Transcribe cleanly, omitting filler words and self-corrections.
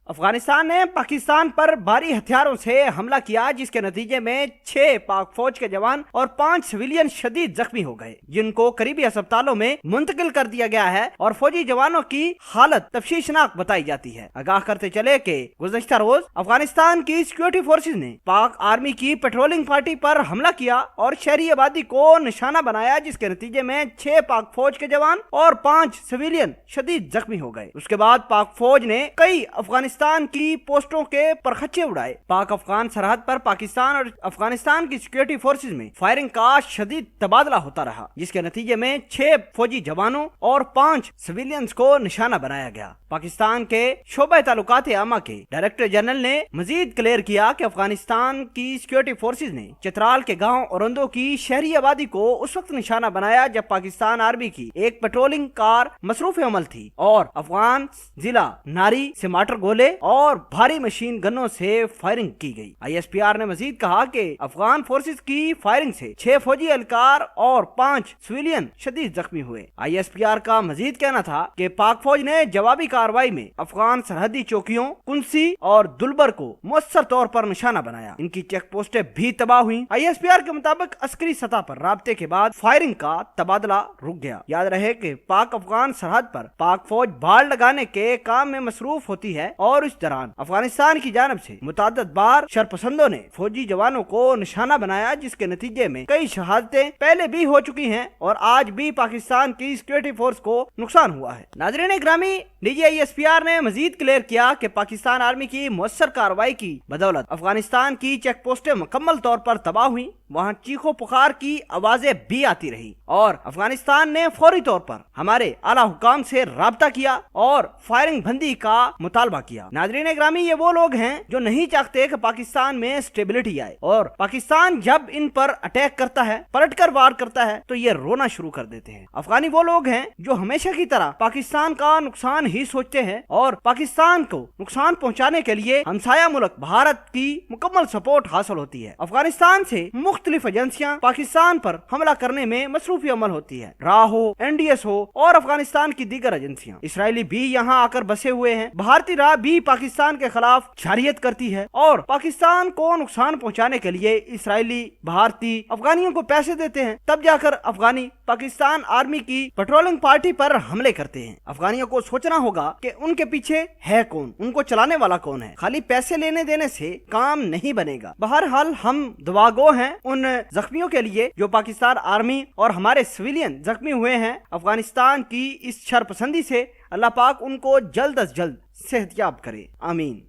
افغانستان نے پاکستان پر بھاری ہتھیاروں سے حملہ کیا، جس کے نتیجے میں 6 پاک فوج کے جوان اور 5 سویلین شدید زخمی ہو گئے، جن کو قریبی اسپتالوں میں منتقل کر دیا گیا ہے اور فوجی جوانوں کی حالت تشویشناک بتائی جاتی ہے۔ آگاہ کرتے چلے کہ گزشتہ روز افغانستان کی سیکورٹی فورسز نے پاک آرمی کی پیٹرولنگ پارٹی پر حملہ کیا اور شہری آبادی کو نشانہ بنایا، جس کے نتیجے میں 6 پاک فوج کے جوان اور 5 سویلین شدید زخمی ہو گئے۔ اس کے بعد پاک فوج نے کئی افغانستان کی پوسٹوں کے پرخچے اڑائے۔ پاک افغان سرحد پر پاکستان اور افغانستان کی سیکورٹی فورسز میں فائرنگ کا شدید تبادلہ ہوتا رہا، جس کے نتیجے میں 6 فوجی جوانوں اور 5 سویلینز کو نشانہ بنایا گیا۔ پاکستان کے شعبہ تعلقات عامہ کے ڈائریکٹر جنرل نے مزید کلیئر کیا کہ افغانستان کی سیکورٹی فورسز نے چترال کے گاؤں اورندو کی شہری آبادی کو اس وقت نشانہ بنایا جب پاکستان آرمی کی ایک پیٹرولنگ کار مصروف عمل تھی اور افغان ضلع ناری سے مارٹر گولے اور بھاری مشین گنوں سے فائرنگ کی گئی۔ ISPR نے مزید کہا کہ افغان فورسز کی فائرنگ سے 6 فوجی اہلکار اور 5 سویلین شدید زخمی ہوئے۔ ISPR کا مزید کہنا تھا کہ پاک فوج نے جوابی کارروائی میں افغان سرحدی چوکیوں کنسی اور دلبر کو مؤثر طور پر نشانہ بنایا، ان کی چیک پوسٹیں بھی تباہ ہوئیں۔ ISPR کے مطابق عسکری سطح پر رابطے کے بعد فائرنگ کا تبادلہ رک گیا۔ یاد رہے کہ پاک افغان سرحد پر پاک فوج بھاڑ لگانے کے کام میں مصروف ہوتی ہے اور اس دوران افغانستان کی جانب سے متعدد بار شرپسندوں نے فوجی جوانوں کو نشانہ بنایا، جس کے نتیجے میں کئی شہادتیں پہلے بھی ہو چکی ہیں اور آج بھی پاکستان کی سیکورٹی فورس کو نقصان ہوا ہے۔ ناظرین گرامی، ISPR نے مزید کلیئر کیا کہ پاکستان آرمی کی مؤثر کارروائی کی بدولت افغانستان کی چیک پوسٹیں مکمل طور پر تباہ ہوئیں، وہاں چیخو پکار کی آوازیں بھی آتی رہی اور افغانستان نے فوری طور پر ہمارے اعلیٰ حکام سے رابطہ کیا اور فائرنگ بندی کا مطالبہ کیا۔ ناظرین گرامی، یہ وہ لوگ ہیں جو نہیں چاہتے کہ پاکستان میں اسٹیبلٹی آئے، اور پاکستان جب ان پر اٹیک کرتا ہے، پلٹ کر وار کرتا ہے، تو یہ رونا شروع کر دیتے ہیں۔ افغانی وہ لوگ ہیں جو ہمیشہ کی طرح پاکستان کا نقصان ہی سوچتے ہیں اور پاکستان کو نقصان پہنچانے کے لیے ہمسایہ ملک بھارت کی مکمل سپورٹ حاصل ہوتی ہے۔ افغانستان سے مختلف ایجنسیاں پاکستان پر حملہ کرنے میں مصروف عمل ہوتی ہے، راہ ہو، NDS ہو اور افغانستان کی دیگر ایجنسیاں۔ اسرائیلی بھی یہاں آ کر بسے ہوئے ہیں۔ بھارتی راہ بھی پاکستان کے خلاف جارحیت کرتی ہے اور پاکستان کو نقصان پہنچانے کے لیے اسرائیلی بھارتی افغانیوں کو پیسے دیتے ہیں، تب جا کر افغانی پاکستان آرمی کی پیٹرولنگ پارٹی پر حملے کرتے ہیں۔ افغانیوں کو سوچنا ہوگا کہ ان کے پیچھے ہے کون، ان کو چلانے والا کون ہے۔ خالی پیسے لینے دینے سے کام نہیں بنے گا۔ بہرحال ہم دعا گو ہیں ان زخمیوں کے لیے جو پاکستان آرمی اور ہمارے سویلین زخمی ہوئے ہیں۔ افغانستان کی اس شرپسندی سے اللہ پاک ان کو جلد از جلد صحت یاب کرے، آمین۔